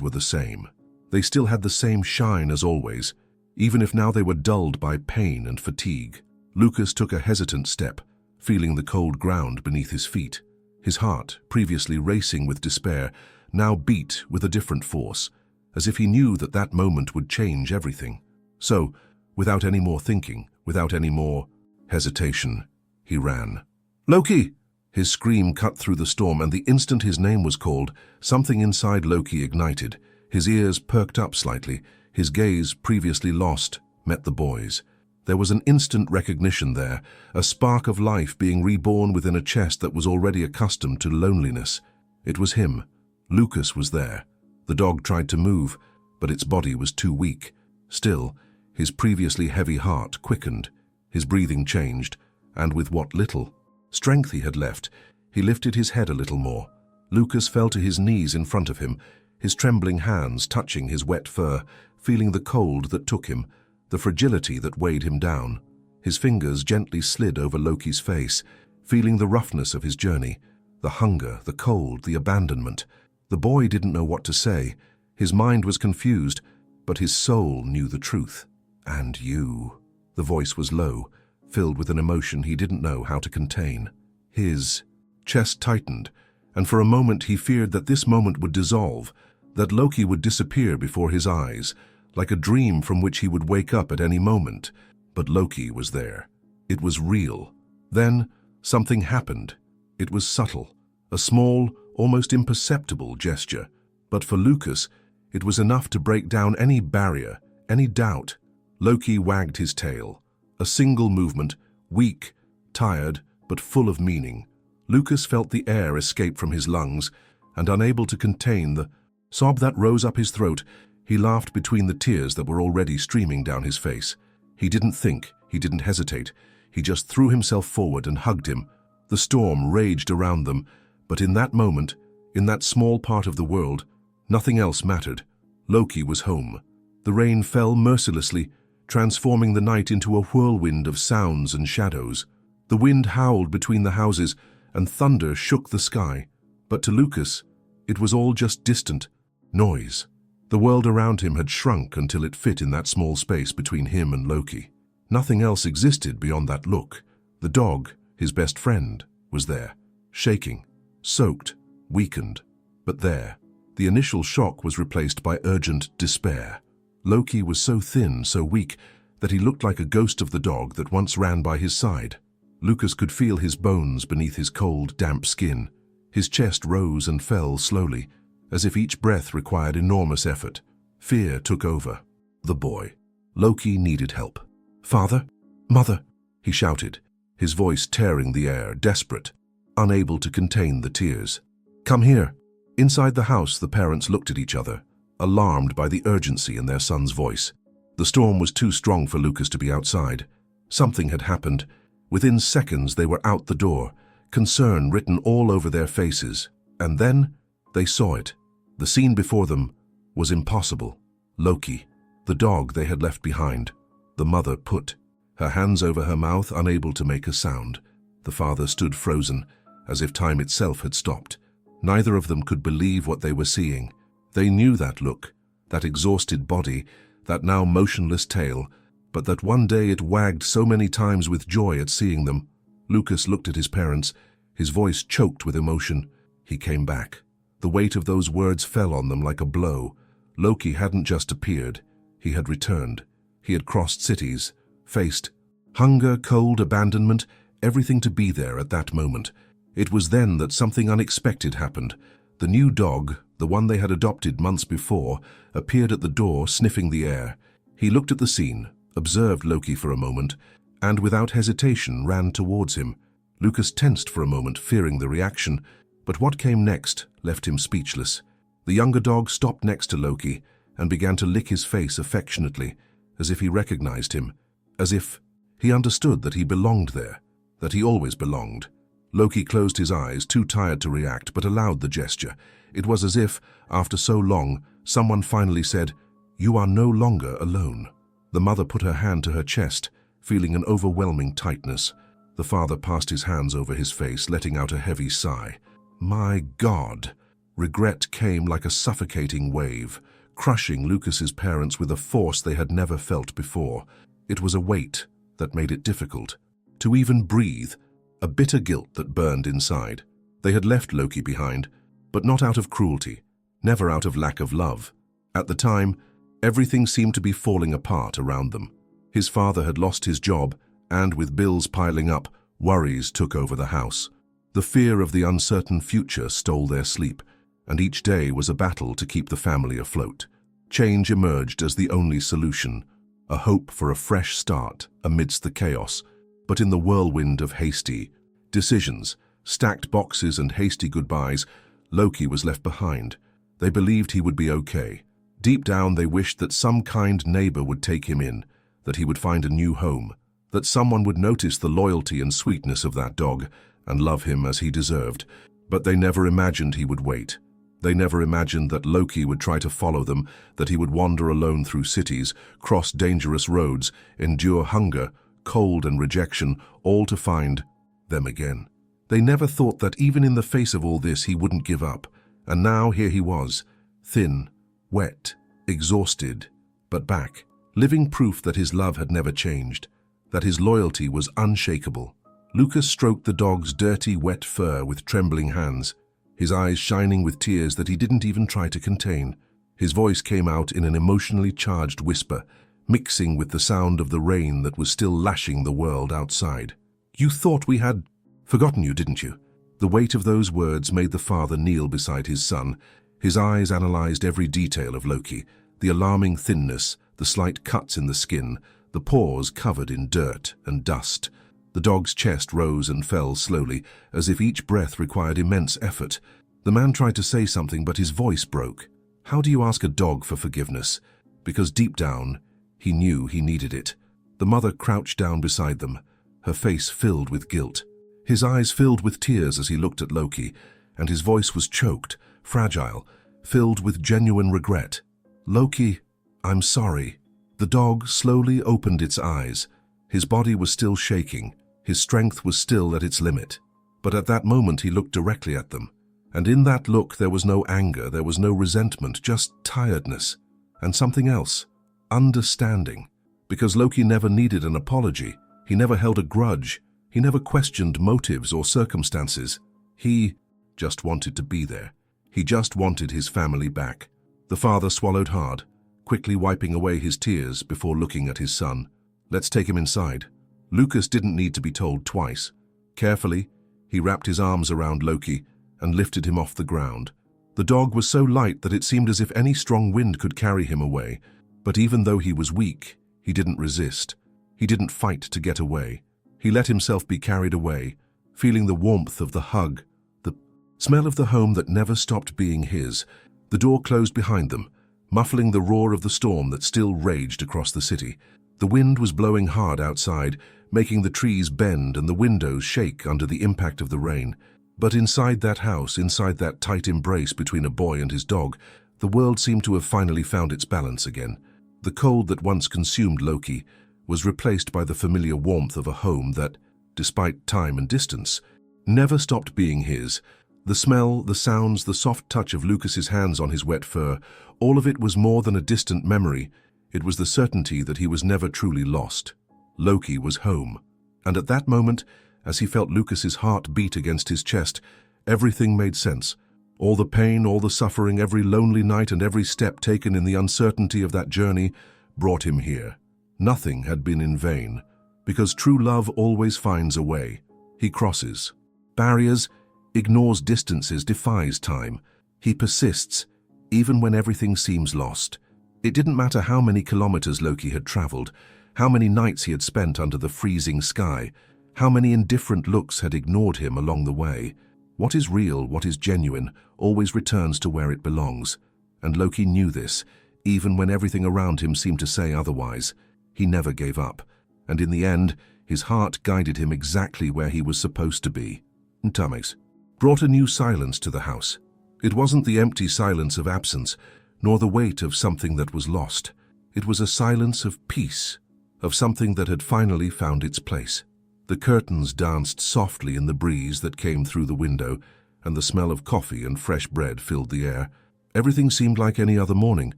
were the same. They still had the same shine as always, even if now they were dulled by pain and fatigue. Lucas took a hesitant step, feeling the cold ground beneath his feet. His heart, previously racing with despair, now beat with a different force, as if he knew that that moment would change everything. So, without any more thinking, without any more hesitation, he ran. "Loki!" His scream cut through the storm, and the instant his name was called, something inside Loki ignited. His ears perked up slightly. His gaze, previously lost, met the boy's. There was an instant recognition there, a spark of life being reborn within a chest that was already accustomed to loneliness. It was him. Lucas was there. The dog tried to move, but its body was too weak. Still, his previously heavy heart quickened. His breathing changed, and with what little strength he had left, he lifted his head a little more. Lucas fell to his knees in front of him, his trembling hands touching his wet fur, feeling the cold that took him, the fragility that weighed him down. His fingers gently slid over Loki's face, feeling the roughness of his journey, the hunger, the cold, the abandonment. The boy didn't know what to say. His mind was confused, but his soul knew the truth. "And you." The voice was low, filled with an emotion he didn't know how to contain. His chest tightened, and for a moment he feared that this moment would dissolve, that Loki would disappear before his eyes, like a dream from which he would wake up at any moment. But Loki was there. It was real. Then something happened. It was subtle, a small, almost imperceptible gesture. But for Lucas, it was enough to break down any barrier, any doubt. Loki wagged his tail. A single movement, weak, tired, but full of meaning. Lucas felt the air escape from his lungs, and unable to contain the sob that rose up his throat, he laughed between the tears that were already streaming down his face. He didn't think, he didn't hesitate. He just threw himself forward and hugged him. The storm raged around them, but in that moment, in that small part of the world, nothing else mattered. Loki was home. The rain fell mercilessly, transforming the night into a whirlwind of sounds and shadows. The wind howled between the houses, and thunder shook the sky. But to Lucas, it was all just distant noise. The world around him had shrunk until it fit in that small space between him and Loki. Nothing else existed beyond that look. The dog, his best friend, was there, shaking, soaked, weakened. But there, the initial shock was replaced by urgent despair. Loki was so thin, so weak, that he looked like a ghost of the dog that once ran by his side. Lucas could feel his bones beneath his cold, damp skin. His chest rose and fell slowly, as if each breath required enormous effort. Fear took over. The boy. Loki needed help. "Father? Mother?" he shouted, his voice tearing the air, desperate, unable to contain the tears. "Come here." Inside the house, the parents looked at each other, alarmed by the urgency in their son's voice. The storm was too strong for Lucas to be outside. Something had happened. Within seconds, they were out the door, concern written all over their faces. And then, they saw it. The scene before them was impossible. Loki, the dog they had left behind. The mother put, her hands over her mouth, unable to make a sound. The father stood frozen, as if time itself had stopped. Neither of them could believe what they were seeing. They knew that look, that exhausted body, that now motionless tail, but that one day it wagged so many times with joy at seeing them. Lucas looked at his parents, his voice choked with emotion. He came back. The weight of those words fell on them like a blow. Loki hadn't just appeared. He had returned. He had crossed cities, faced hunger, cold, abandonment, everything to be there at that moment. It was then that something unexpected happened. The new dog, the one they had adopted months before, appeared at the door, sniffing the air. He looked at the scene, observed Loki for a moment, and without hesitation ran towards him. Lucas tensed for a moment, fearing the reaction, but what came next left him speechless. The younger dog stopped next to Loki and began to lick his face affectionately, as if he recognized him, as if he understood that he belonged there, that he always belonged. Loki closed his eyes, too tired to react, but allowed the gesture. It was as if, after so long, someone finally said, "You are no longer alone." The mother put her hand to her chest, feeling an overwhelming tightness. The father passed his hands over his face, letting out a heavy sigh. My God! Regret came like a suffocating wave, crushing Lucas's parents with a force they had never felt before. It was a weight that made it difficult to even breathe, a bitter guilt that burned inside. They had left Loki behind, but not out of cruelty, never out of lack of love. At the time, everything seemed to be falling apart around them. His father had lost his job, and with bills piling up, worries took over the house. The fear of the uncertain future stole their sleep, and each day was a battle to keep the family afloat. Change emerged as the only solution, a hope for a fresh start amidst the chaos. But in the whirlwind of hasty decisions, stacked boxes and hasty goodbyes, Loki was left behind. They believed he would be okay. Deep down they wished that some kind neighbor would take him in, that he would find a new home, that someone would notice the loyalty and sweetness of that dog and love him as he deserved. But they never imagined he would wait. They never imagined that Loki would try to follow them, that he would wander alone through cities, cross dangerous roads, endure hunger, cold and rejection, all to find them again. They never thought that even in the face of all this he wouldn't give up. And now here he was, thin, wet, exhausted, but back, living proof that his love had never changed, that his loyalty was unshakable. Lucas stroked the dog's dirty, wet fur with trembling hands, his eyes shining with tears that he didn't even try to contain. His voice came out in an emotionally charged whisper, mixing with the sound of the rain that was still lashing the world outside. "You thought we had forgotten you, didn't you?" The weight of those words made the father kneel beside his son. His eyes analyzed every detail of Loki, the alarming thinness, the slight cuts in the skin, the paws covered in dirt and dust. The dog's chest rose and fell slowly, as if each breath required immense effort. The man tried to say something, but his voice broke. How do you ask a dog for forgiveness? Because deep down, he knew he needed it. The mother crouched down beside them, her face filled with guilt. His eyes filled with tears as he looked at Loki, and his voice was choked, fragile, filled with genuine regret. "Loki, I'm sorry." The dog slowly opened its eyes. His body was still shaking. His strength was still at its limit. But at that moment he looked directly at them. And in that look there was no anger, there was no resentment, just tiredness. And something else. Understanding. Because Loki never needed an apology. He never held a grudge. He never questioned motives or circumstances. He just wanted to be there. He just wanted his family back. The father swallowed hard, quickly wiping away his tears before looking at his son. "Let's take him inside." Lucas didn't need to be told twice. Carefully, he wrapped his arms around Loki and lifted him off the ground. The dog was so light that it seemed as if any strong wind could carry him away. But even though he was weak, he didn't resist. He didn't fight to get away. He let himself be carried away, feeling the warmth of the hug, the smell of the home that never stopped being his. The door closed behind them, muffling the roar of the storm that still raged across the city. The wind was blowing hard outside, making the trees bend and the windows shake under the impact of the rain. But inside that house, inside that tight embrace between a boy and his dog, the world seemed to have finally found its balance again. The cold that once consumed Loki was replaced by the familiar warmth of a home that, despite time and distance, never stopped being his. The smell, the sounds, the soft touch of Lucas's hands on his wet fur, all of it was more than a distant memory. It was the certainty that he was never truly lost. Loki was home. And at that moment, as he felt Lucas's heart beat against his chest, everything made sense. All the pain, all the suffering, every lonely night and every step taken in the uncertainty of that journey brought him here. Nothing had been in vain, because true love always finds a way. He crosses barriers, ignores distances, defies time. He persists, even when everything seems lost. It didn't matter how many kilometers Loki had traveled, how many nights he had spent under the freezing sky, how many indifferent looks had ignored him along the way. What is real, what is genuine, always returns to where it belongs. And Loki knew this, even when everything around him seemed to say otherwise. He never gave up, and in the end, his heart guided him exactly where he was supposed to be. Ntamex brought a new silence to the house. It wasn't the empty silence of absence, nor the weight of something that was lost. It was a silence of peace, of something that had finally found its place. The curtains danced softly in the breeze that came through the window, and the smell of coffee and fresh bread filled the air. Everything seemed like any other morning,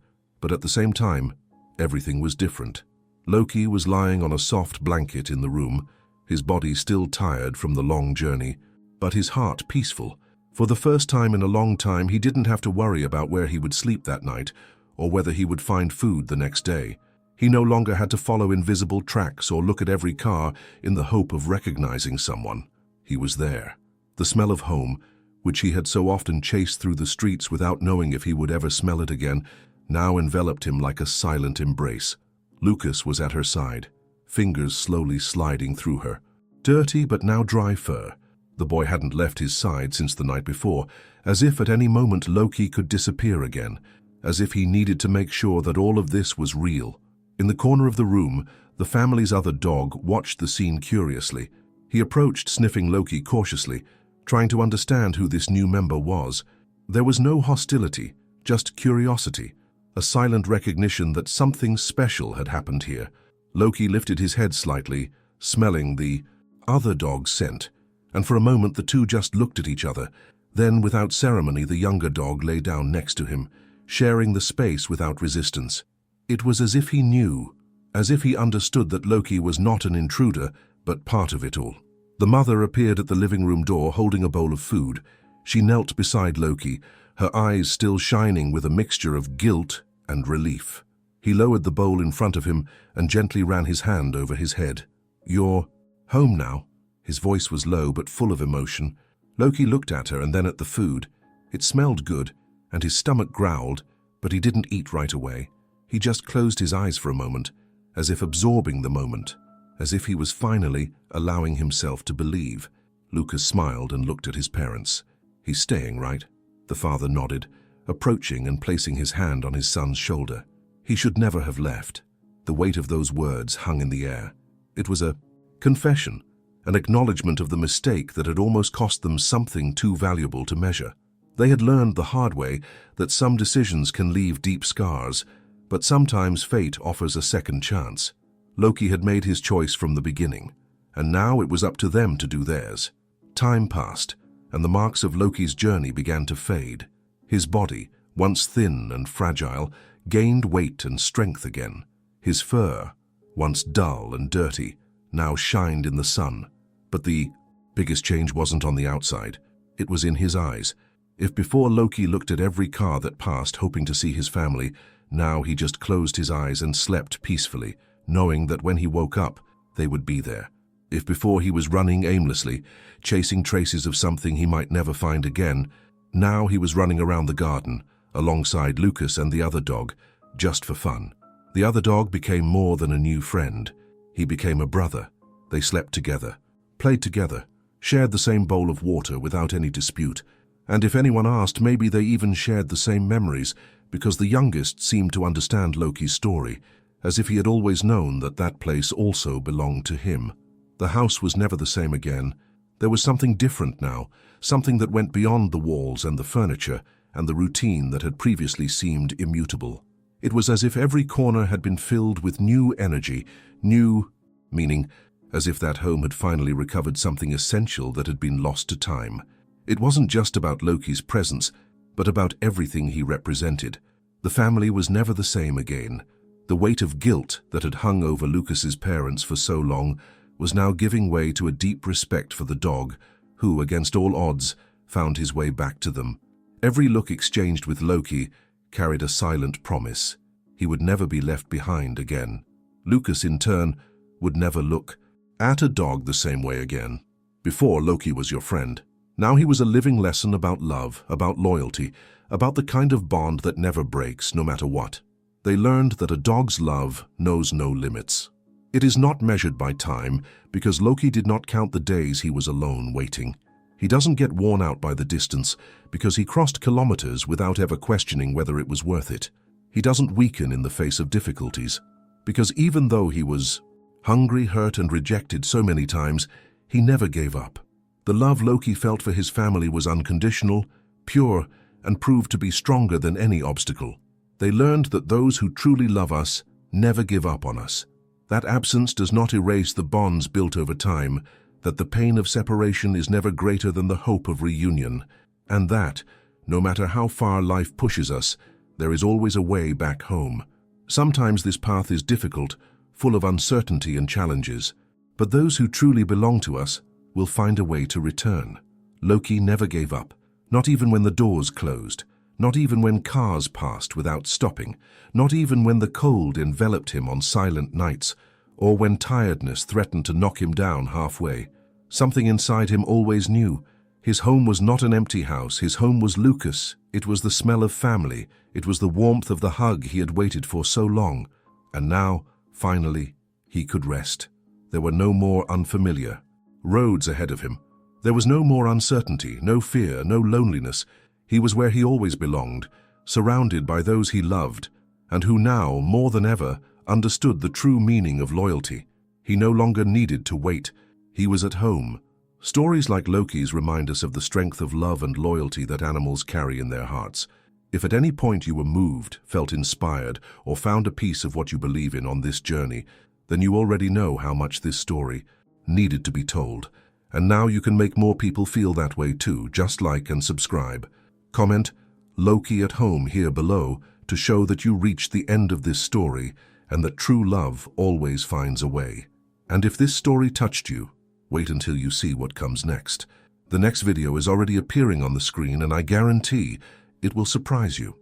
but at the same time, everything was different. Loki was lying on a soft blanket in the room, his body still tired from the long journey, but his heart peaceful. For the first time in a long time, he didn't have to worry about where he would sleep that night, or whether he would find food the next day. He no longer had to follow invisible tracks or look at every car in the hope of recognizing someone. He was there. The smell of home, which he had so often chased through the streets without knowing if he would ever smell it again, now enveloped him like a silent embrace. Lucas was at her side, fingers slowly sliding through her. Dirty but now dry fur. The boy hadn't left his side since the night before, as if at any moment Loki could disappear again, as if he needed to make sure that all of this was real. In the corner of the room, the family's other dog watched the scene curiously. He approached, sniffing Loki cautiously, trying to understand who this new member was. There was no hostility, just curiosity, a silent recognition that something special had happened here. Loki lifted his head slightly, smelling the other dog's scent, and for a moment the two just looked at each other. Then, without ceremony, the younger dog lay down next to him, sharing the space without resistance. It was as if he knew, as if he understood that Loki was not an intruder, but part of it all. The mother appeared at the living room door holding a bowl of food. She knelt beside Loki, her eyes still shining with a mixture of guilt and relief. He lowered the bowl in front of him and gently ran his hand over his head. "You're home now?" His voice was low but full of emotion. Loki looked at her and then at the food. It smelled good, and his stomach growled, but he didn't eat right away. He just closed his eyes for a moment, as if absorbing the moment, as if he was finally allowing himself to believe. Lucas smiled and looked at his parents. "He's staying, right?" The father nodded, approaching and placing his hand on his son's shoulder. He should never have left. The weight of those words hung in the air. It was a confession, an acknowledgement of the mistake that had almost cost them something too valuable to measure. They had learned the hard way that some decisions can leave deep scars, but sometimes fate offers a second chance. Loki had made his choice from the beginning, and now it was up to them to do theirs. Time passed, and the marks of Loki's journey began to fade. His body, once thin and fragile, gained weight and strength again. His fur, once dull and dirty, now shined in the sun. But the biggest change wasn't on the outside. It was in his eyes. If before Loki looked at every car that passed hoping to see his family, now he just closed his eyes and slept peacefully, knowing that when he woke up, they would be there. If before he was running aimlessly, chasing traces of something he might never find again, now he was running around the garden, alongside Lucas and the other dog, just for fun. The other dog became more than a new friend. He became a brother. They slept together, played together, shared the same bowl of water without any dispute. And if anyone asked, maybe they even shared the same memories, because the youngest seemed to understand Loki's story, as if he had always known that that place also belonged to him. The house was never the same again. There was something different now, something that went beyond the walls and the furniture and the routine that had previously seemed immutable. It was as if every corner had been filled with new energy, new, meaning as if that home had finally recovered something essential that had been lost to time. It wasn't just about Loki's presence, but about everything he represented. The family was never the same again. The weight of guilt that had hung over Lucas's parents for so long was now giving way to a deep respect for the dog, who, against all odds, found his way back to them. Every look exchanged with Loki carried a silent promise. He would never be left behind again. Lucas, in turn, would never look at a dog the same way again. Before, Loki was your friend. Now he was a living lesson about love, about loyalty, about the kind of bond that never breaks, no matter what. They learned that a dog's love knows no limits. It is not measured by time, because Loki did not count the days he was alone waiting. He doesn't get worn out by the distance, because he crossed kilometers without ever questioning whether it was worth it. He doesn't weaken in the face of difficulties, because even though he was hungry, hurt, and rejected so many times, he never gave up. The love Loki felt for his family was unconditional, pure, and proved to be stronger than any obstacle. They learned that those who truly love us never give up on us. That absence does not erase the bonds built over time, that the pain of separation is never greater than the hope of reunion, and that, no matter how far life pushes us, there is always a way back home. Sometimes this path is difficult, full of uncertainty and challenges, but those who truly belong to us will find a way to return. Loki never gave up, not even when the doors closed, not even when cars passed without stopping, not even when the cold enveloped him on silent nights, or when tiredness threatened to knock him down halfway. Something inside him always knew. His home was not an empty house. His home was Lucas. It was the smell of family. It was the warmth of the hug he had waited for so long. And now, finally, he could rest. There were no more unfamiliar roads ahead of him. There was no more uncertainty, no fear, no loneliness. He was where he always belonged, surrounded by those he loved, and who now, more than ever, understood the true meaning of loyalty. He no longer needed to wait. He was at home. Stories like Loki's remind us of the strength of love and loyalty that animals carry in their hearts. If at any point you were moved, felt inspired, or found a piece of what you believe in on this journey, then you already know how much this story needed to be told. And now you can make more people feel that way too. Just like and subscribe. Comment Loki at home here below to show that you reached the end of this story and that true love always finds a way. And if this story touched you, wait until you see what comes next. The next video is already appearing on the screen, and I guarantee it will surprise you.